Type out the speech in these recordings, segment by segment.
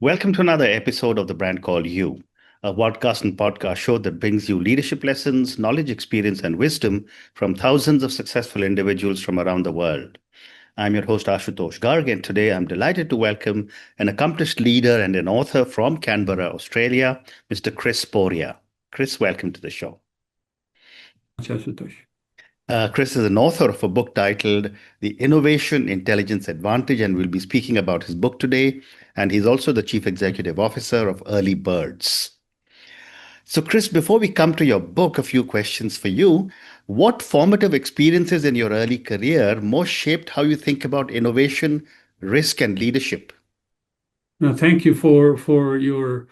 Welcome to another episode of The Brand Called You, a podcast show that brings you leadership lessons, knowledge, experience, and wisdom from thousands of successful individuals from around the world. I'm your host, Ashutosh Garg, and today I'm delighted to welcome an accomplished leader and an author from Canberra, Australia, Mr. Kris Poria. Kris, welcome to the show. Ashutosh. Kris is an author of a book titled The Innovation Intelligence Advantage, and we'll be speaking about his book today. And he's also the Chief Executive Officer of EarlyBirds. So, Kris, before we come to your book, a few questions for you. What formative experiences in your early career most shaped how you think about innovation, risk, and leadership? Now, thank you for your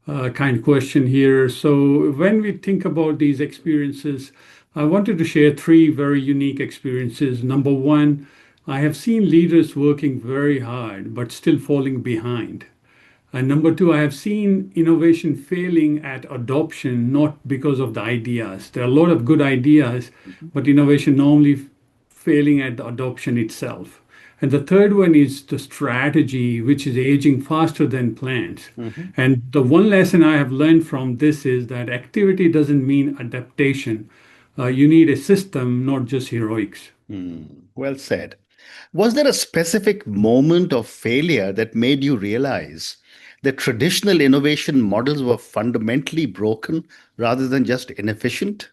kind question here. So, when we think about these experiences, I wanted to share three very unique experiences. Number one, I have seen leaders working very hard but still falling behind. And number two, I have seen innovation failing at adoption, not because of the ideas. There are a lot of good ideas, but innovation normally failing at the adoption itself. And the third one is the strategy, which is aging faster than plans. Mhm. And the one lesson I have learned from this is that activity doesn't mean adaptation. You need a system, not just heroics. Well said. Was there a specific moment of failure that made you realize that traditional innovation models were fundamentally broken rather than just inefficient?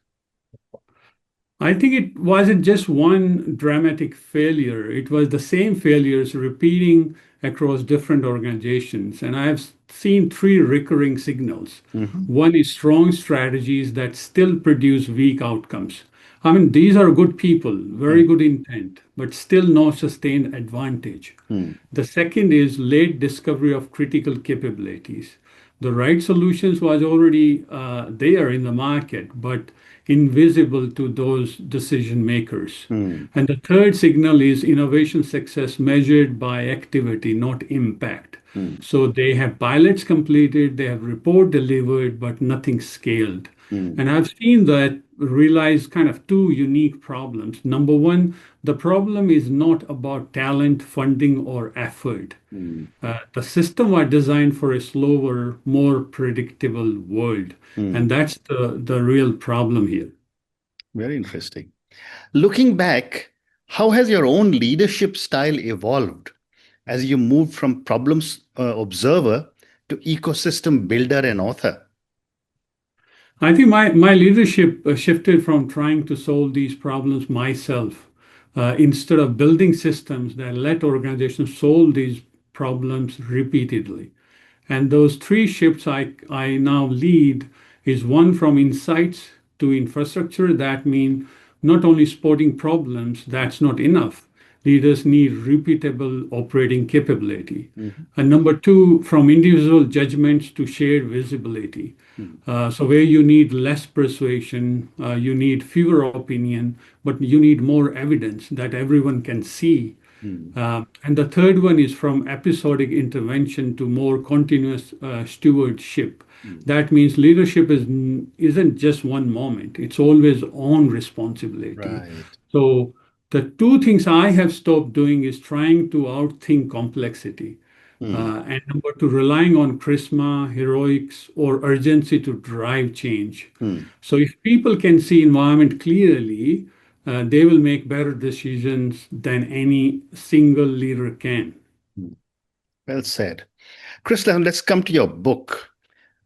I think it wasn't just one dramatic failure. It was the same failures repeating across different organizations. And I have seen three recurring signals. Mhm. One is strong strategies that still produce weak outcomes. I mean, these are good people, very Mm. good intent, but still no sustained advantage. Mm. The second is late discovery of critical capabilities. The right solutions was already there in the market, but invisible to those decision makers. Mm. And the third signal is innovation success measured by activity, not impact. Mm. So they have pilots completed, they have report delivered, but nothing scaled. Mm. And I've seen that realize kind of two unique problems. Number one, the problem is not about talent, funding, or effort. Mm. The system are designed for a slower, more predictable world. Mm. And that's the real problem here. Very interesting. Looking back, how has your own leadership style evolved as you moved from problems observer to ecosystem builder and author? I think my leadership shifted from trying to solve these problems myself instead of building systems that let organizations solve these problems repeatedly. And those three shifts I now lead is one from insights to infrastructure. That means not only spotting problems, that's not enough. Leaders need repeatable operating capability. Mhm. And number two, from individual judgments to shared visibility. Mm. So where you need less persuasion, you need fewer opinion, but you need more evidence that everyone can see. Mm. And the third one is from episodic intervention to more continuous stewardship. Mm. That means leadership isn't just one moment, it's always on responsibility. Right. So the two things I have stopped doing is trying to outthink complexity. Mm. And number two, relying on charisma, heroics, or urgency to drive change. Mm. So if people can see environment clearly, they will make better decisions than any single leader can. Mm. Well said. Kris, now let's come to your book.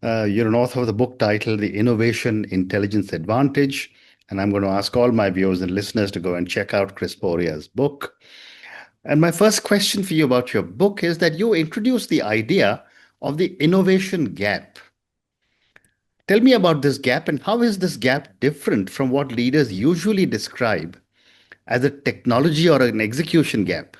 You're an author of the book titled The Innovation Intelligence Advantage. And I'm going to ask all my viewers and listeners to go and check out Kris Poria's book. And my first question for you about your book is that you introduced the idea of the innovation gap. Tell me about this gap and how is this gap different from what leaders usually describe as a technology or an execution gap?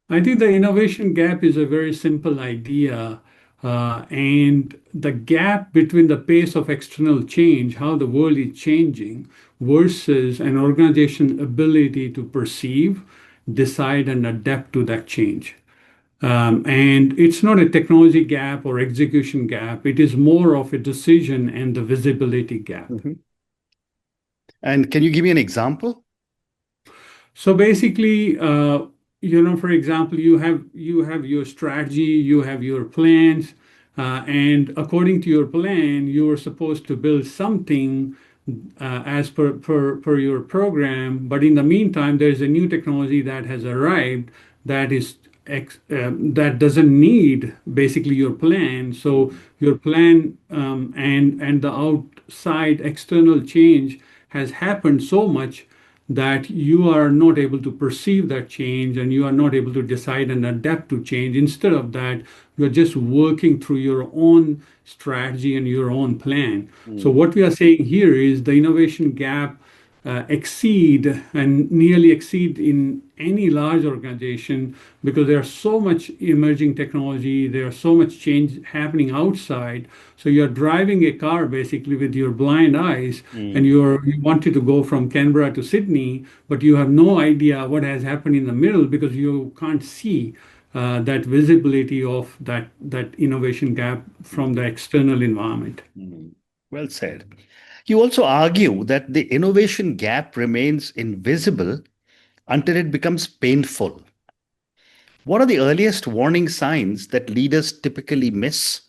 I think the innovation gap is a very simple idea. And the gap between the pace of external change, how the world is changing, versus an organization's ability to perceive, decide, and adapt to that change. And it's not a technology gap or execution gap. It is more of a decision and the visibility gap. Mhm. And can you give me an example? So basically, for example, you have your strategy, you have your plans, and according to your plan, you are supposed to build something as per your program. But in the meantime, there's a new technology that has arrived that is that doesn't need basically your plan. So Mm, your plan and the outside external change has happened so much that you are not able to perceive that change, and you are not able to decide and adapt to change. Instead of that, you're just working through your own strategy and your own plan. So mm, what we are saying here is the innovation gap exceed and nearly exceed in any large organization, because there's so much emerging technology, there's so much change happening outside. So you're driving a car basically with your blind eyes, and mm, you wanted to go from Canberra to Sydney, but you have no idea what has happened in the middle, because you can't see that visibility of that innovation gap from the external environment. mm. Well said. You also argue that the innovation gap remains invisible until it becomes painful. What are the earliest warning signs that leaders typically miss?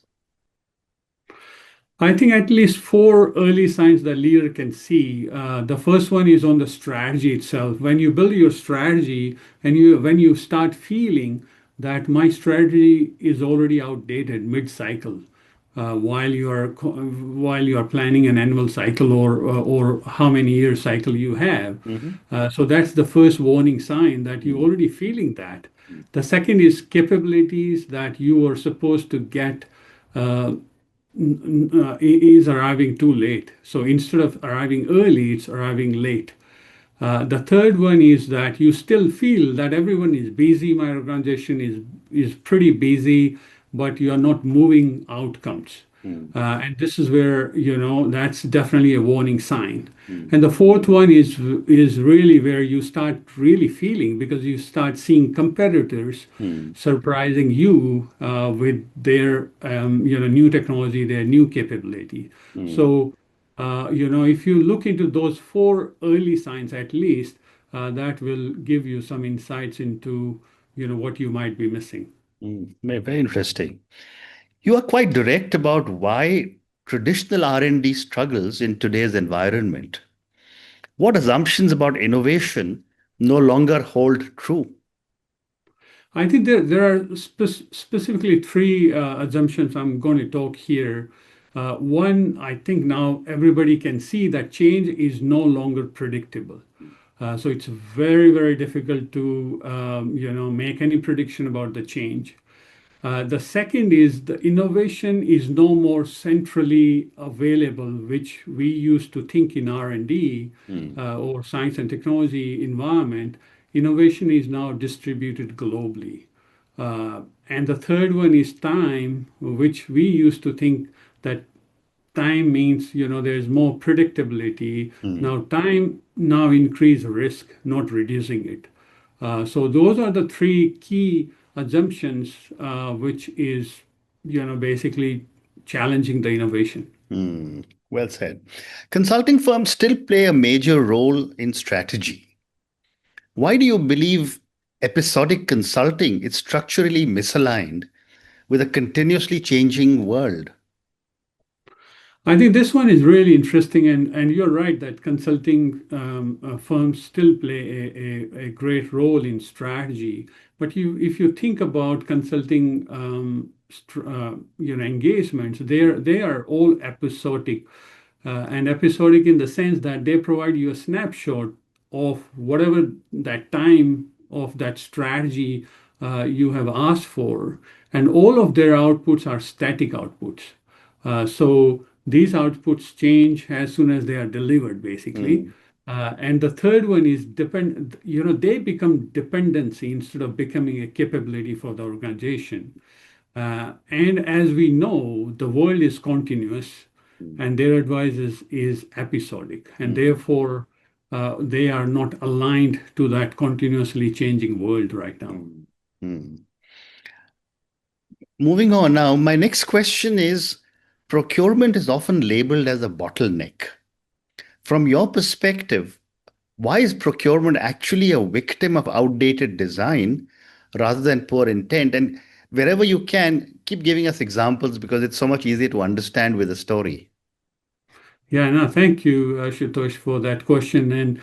I think at least four early signs that leader can see. The first one is on the strategy itself. When you build your strategy and when you start feeling that my strategy is already outdated mid-cycle, while you are planning an annual cycle, or how many year cycle you have. Mhm, So that's the first warning sign that you're mm, already feeling that. mm, The second is capabilities that you are supposed to get uh, is arriving too late. So instead of arriving early, it's arriving late. The third one is that you still feel that everyone is busy. My organization is pretty busy, but you are not moving outcomes. mm, And this is where, that's definitely a warning sign. mm, And the fourth one is really where you start really feeling, because you start seeing competitors mm, surprising you with their new technology, their new capability. mm, So if you look into those four early signs at least, that will give you some insights into what you might be missing. Very interesting. You are quite direct about why traditional R&D struggles in today's environment. What assumptions about innovation no longer hold true? I think there are specifically three assumptions I'm going to talk here. One, I think now everybody can see that change is no longer predictable. So it's very, very difficult to make any prediction about the change. The second is the innovation is no more centrally available, which we used to think in R&D Mm, or science and technology environment. Innovation is now distributed globally. And the third one is time, which we used to think that time means there's more predictability. mm, Now time now increase risk, not reducing it. So those are the three key assumptions, which is basically challenging the innovation. well said. Consulting firms still play a major role in strategy. Why do you believe episodic consulting is structurally misaligned with a continuously changing world? I think this one is really interesting, and you're right that consulting firms still play a great role in strategy. But if you think about consulting, engagements, they are all episodic, and episodic in the sense that they provide you a snapshot of whatever that time of that strategy you have asked for, and all of their outputs are static outputs. So these outputs change as soon as they are delivered, basically. Mm, And the third one is they become dependency instead of becoming a capability for the organization. And as we know, the world is continuous, mm, and their advice is episodic, and mm, therefore they are not aligned to that continuously changing world right now. mm, mm. Moving on now, my next question is procurement is often labeled as a bottleneck. From your perspective, Why is procurement actually a victim of outdated design rather than poor intent? And wherever you can, keep giving us examples because it's so much easier to understand with a story. Yeah, no, thank you, Ashutosh, for that question. And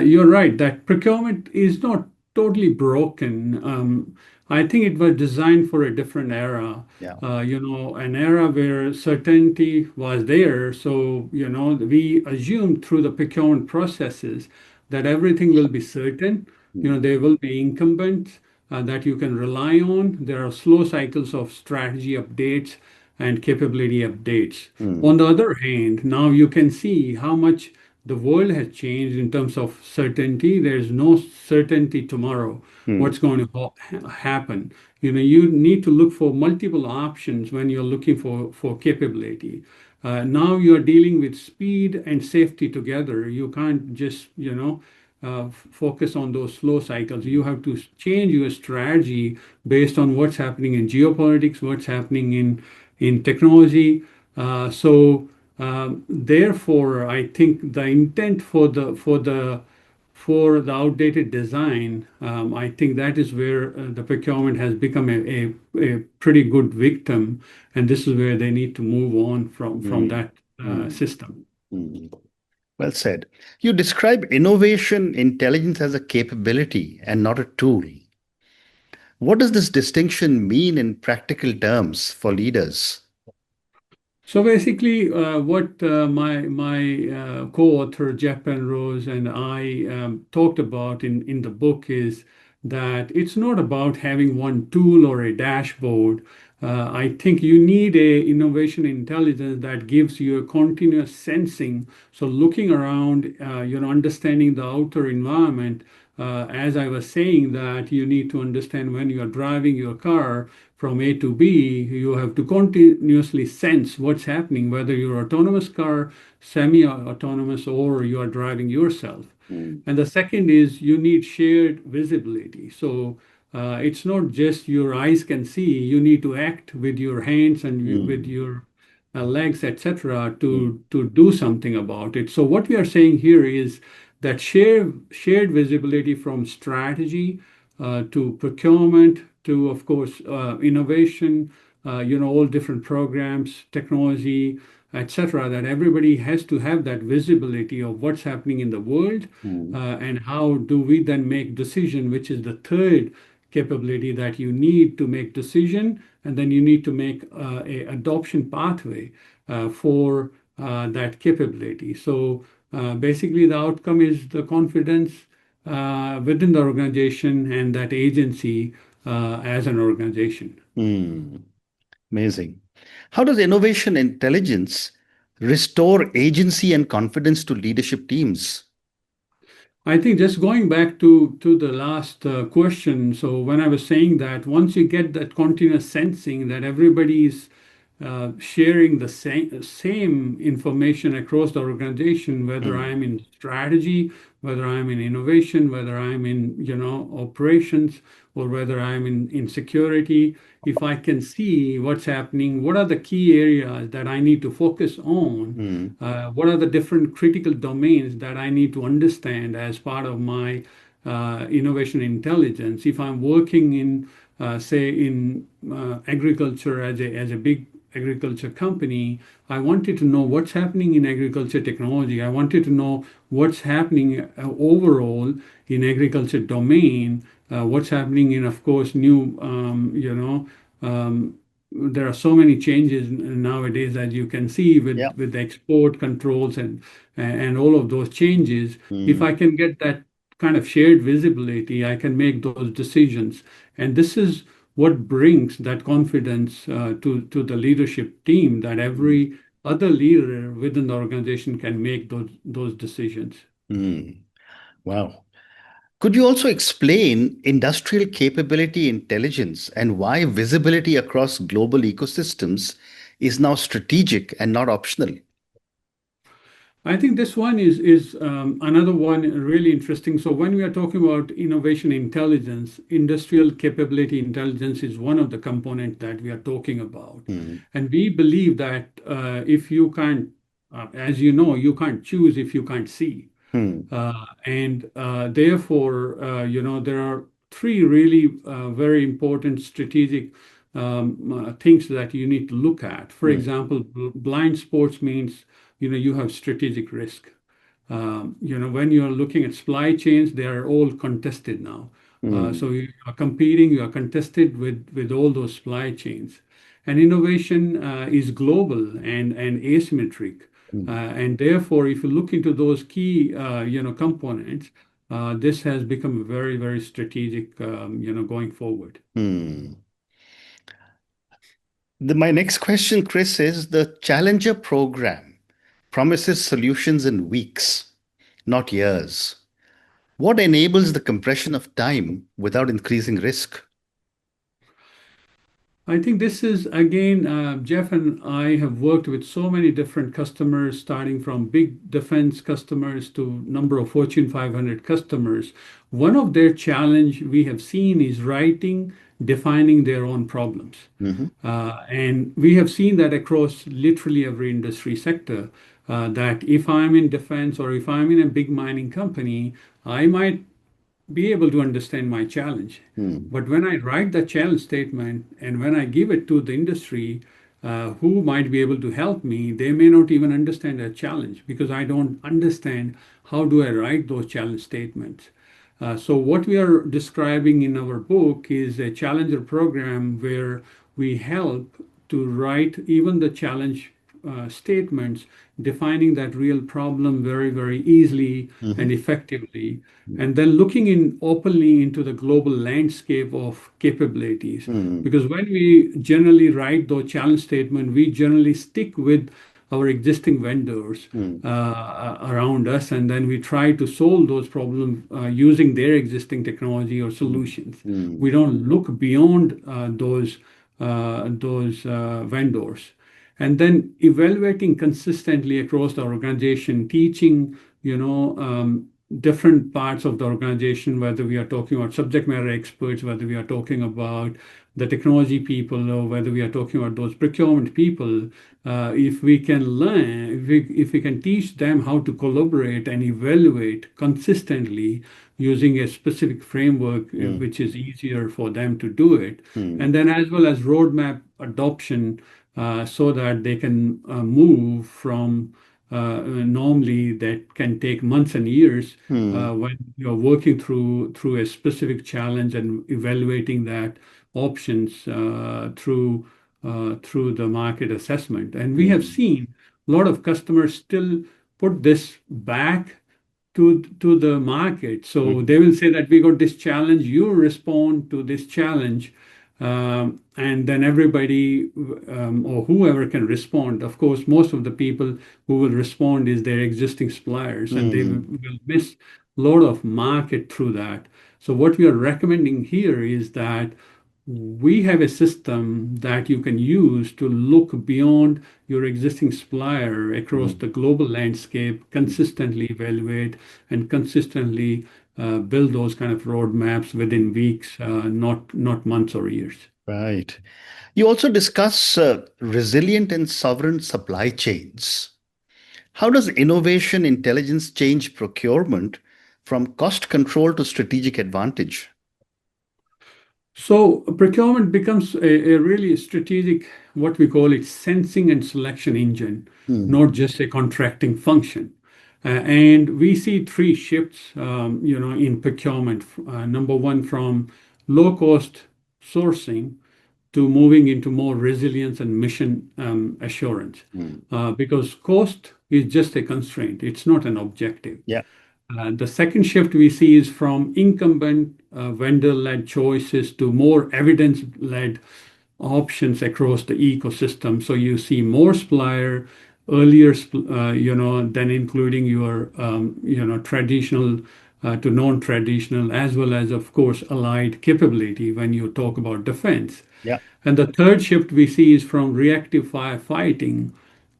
you're right that procurement is not totally broken. I think it was designed for a different era. Yeah. An era where certainty was there. So, we assumed through the procurement processes that everything will be certain. Mm, There will be incumbents that you can rely on. There are slow cycles of strategy updates and capability updates. mm, On the other hand, now you can see how much the world has changed in terms of certainty. There's no certainty tomorrow mm, what's going to happen. You need to look for multiple options when you're looking for capability. Now you're dealing with speed and safety together. You can't just, focus on those slow cycles. You have to change your strategy based on what's happening in geopolitics, what's happening in technology. Therefore, I think the intent for the outdated design, I think that is where the procurement has become a pretty good victim, and this is where they need to move on from mm, that mm, system. mm. Well said. You describe innovation intelligence as a capability and not a tool. What does this distinction mean in practical terms for leaders? So basically, what my co-author Jeff Penrose and I talked about in the book is that it's not about having one tool or a dashboard. I think you need a innovation intelligence that gives you a continuous sensing. So looking around, understanding the outer environment. As I was saying, that you need to understand when you are driving your car from A to B, you have to continuously sense what's happening, whether you're autonomous car, semi-autonomous, or you are driving yourself. Mm, And the second is you need shared visibility. So it's not just your eyes can see, you need to act with your hands and with mm, your legs, etc., mm, to do something about it. So what we are saying here is that shared visibility from strategy to procurement to, of course, innovation, all different programs, technology, etc., that everybody has to have that visibility of what's happening in the world mm, and how do we then make decision, which is the third capability that you need to make decision, and then you need to make a adoption pathway for that capability. So basically, the outcome is the confidence within the organization and that agency as an organization. mm. Amazing. How does innovation intelligence restore agency and confidence to leadership teams? I think just going back to the last question. So when I was saying that once you get that continuous sensing that everybody is sharing the same information across the organization, whether Mm, I'm in strategy, whether I'm in innovation, whether I'm in operations, or whether I'm in security. If I can see what's happening, what are the key areas that I need to focus on? mm, What are the different critical domains that I need to understand as part of my innovation intelligence? If I'm working in, say, in agriculture as a big agriculture company, I wanted to know what's happening in agriculture technology. I wanted to know what's happening overall in agriculture domain, what's happening in, of course, new, there are so many changes nowadays, as you can see, yeah. with the export controls and all of those changes. If Mm, I can get that kind of shared visibility, I can make those decisions. And this is what brings that confidence to the leadership team that mm, every other leader within the organization can make those decisions. mm. Wow. Could you also explain industrial capability intelligence and why visibility across global ecosystems is now strategic and not optional? I think this one is another one really interesting. So when we are talking about innovation intelligence, industrial capability intelligence is one of the components that we are talking about. Mm, And we believe that if you can't, as you know, you can't choose if you can't see. Hmm. And therefore, there are three really very important strategic things that you need to look at. For Hmm. example, blind spots means, you have strategic risk. When you're looking at supply chains, they are all contested now. Hmm. So you are competing, you are contested with all those supply chains. And innovation is global and asymmetric. Hmm. And therefore, if you look into those key, components, this has become very, very strategic, going forward. Hmm. My next question, Kris, is the Challenger program promises solutions in weeks, not years. What enables the compression of time without increasing risk? I think this is again, Jeff and I have worked with so many different customers, starting from big defense customers to number of Fortune 500 customers. One of their challenge we have seen is writing, defining their own problems. Hmm. And we have seen that across literally every industry sector, that if I'm in defense or if I'm in a big mining company, I might be able to understand my challenge. Hmm. But when I write the challenge statement and when I give it to the industry, who might be able to help me, they may not even understand that challenge because I don't understand how do I write those challenge statements. So what we are describing in our book is a challenger program where we help to write even the challenge statements, defining that real problem very, very easily Hmm. and effectively, and then looking in openly into the global landscape of capabilities. Hmm. Because when we generally write those challenge statements, we generally stick with our existing vendors Hmm. around us, and then we try to solve those problems using their existing technology or Hmm. solutions. Hmm. We don't look beyond those vendors. And then evaluating consistently across the organization, teaching, different parts of the organization, whether we are talking about subject matter experts, whether we are talking about the technology people, or whether we are talking about those procurement people, if we can learn, if we can teach them how to collaborate and evaluate consistently using a specific framework, Hmm. which is easier for them to do it, Hmm. and then as well as roadmap adoption, so that they can move from normally that can take months and years Hmm. when you're working through a specific challenge and evaluating that options through the market assessment. And we have Hmm. seen a lot of customers still put this back to the market. So Hmm. they will say that we got this challenge, you respond to this challenge, and then everybody or whoever can respond. Of course, most of the people who will respond is their existing suppliers, and they Hmm. will miss a lot of market through that. So what we are recommending here is that we have a system that you can use to look beyond your existing supplier across Hmm. the global landscape, consistently evaluate, and consistently build those kind of roadmaps within weeks, not months or years. Right. You also discuss resilient and sovereign supply chains. How does innovation intelligence change procurement from cost control to strategic advantage? So procurement becomes a really strategic, what we call it, sensing and selection engine, Hmm. not just a contracting function. And we see three shifts, in procurement. Number one, from low cost sourcing to moving into more resilience and mission assurance. Hmm. Because cost is just a constraint, it's not an objective. Yeah. The second shift we see is from incumbent vendor-led choices to more evidence-led options across the ecosystem. So you see more supplier earlier, than including your, traditional to non-traditional, as well as, of course, allied capability when you talk about defense. Yeah. And the third shift we see is from reactive firefighting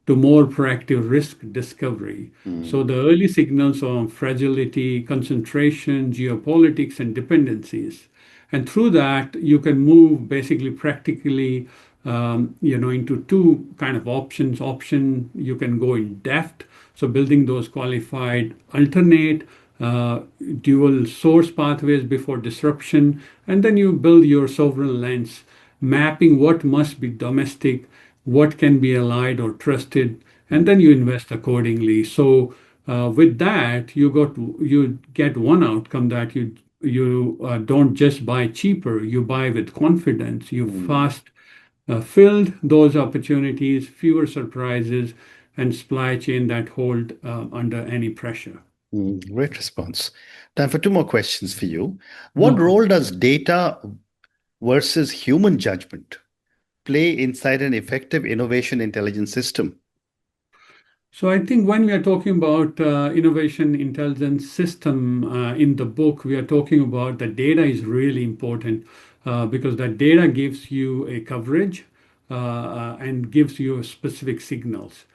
to more proactive risk discovery. Hmm. So the early signals on fragility, concentration, geopolitics, and dependencies. And through that, you can move basically practically, into two kind of options. Option, you can go in depth So building those qualified alternate dual source pathways before disruption, and then you build your sovereign lens, mapping what must be domestic, what can be allied or trusted, and then you invest accordingly. So with that, you get one outcome, that you don't just buy cheaper, you buy with confidence. You fast filled those opportunities, fewer surprises, and supply chain that hold under any pressure. Great response. Time for two more questions for you. No What problem. role does data versus human judgment play inside an effective innovation intelligence system? So I think when we are talking about innovation intelligence system in the book, we are talking about the data is really important because that data gives you a coverage and gives you specific signals.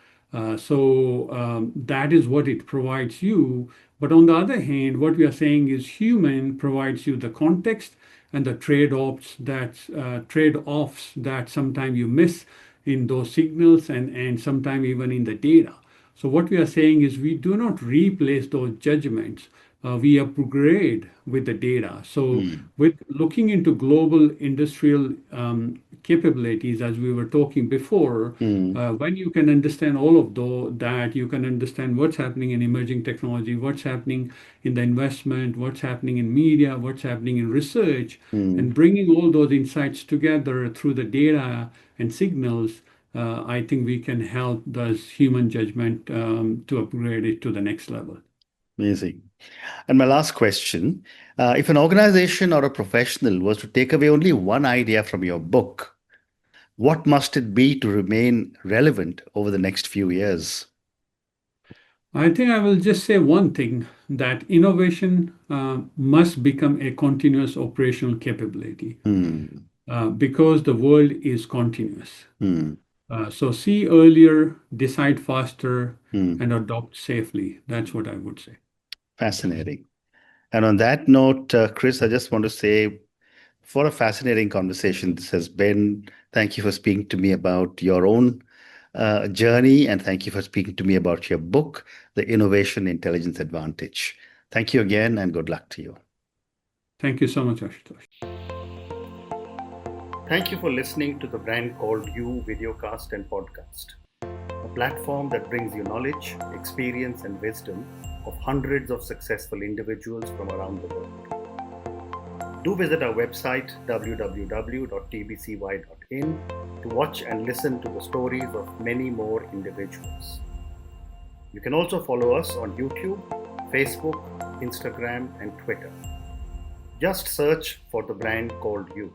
So that is what it provides you. But on the other hand, what we are saying is human provides you the context and the trade-offs that sometimes you miss in those signals and sometimes even in the data. So what we are saying is we do not replace those judgments. We upgrade with the data. So with looking into global industrial capabilities, as we were talking before, when you can understand all of that, you can understand what's happening in emerging technology, what's happening in the investment, what's happening in media, what's happening in research, and bringing all those insights together through the data and signals. I think we can help those human judgment to upgrade it to the next level. Amazing. And my last question, if an organization or a professional was to take away only one idea from your book, what must it be to remain relevant over the next few years? I think I will just say one thing, that innovation must become a continuous operational capability because the world is continuous. So see earlier, decide faster, and adopt safely. That's what I would say. Fascinating. And on that note, Kris, I just want to say, for a fascinating conversation this has been. Thank you for speaking to me about your own journey, and thank you for speaking to me about your book, The Innovation Intelligence Advantage. Thank you again, and good luck to you. Thank you so much, Ashutosh. Thank you for listening to the Brand Called You videocast and podcast, a platform that brings you knowledge, experience, and wisdom of hundreds of successful individuals from around the world. Do visit our website www.tbcy.in to watch and listen to the stories of many more individuals. You can also follow us on YouTube, Facebook, Instagram, and Twitter. Just search for the Brand Called You.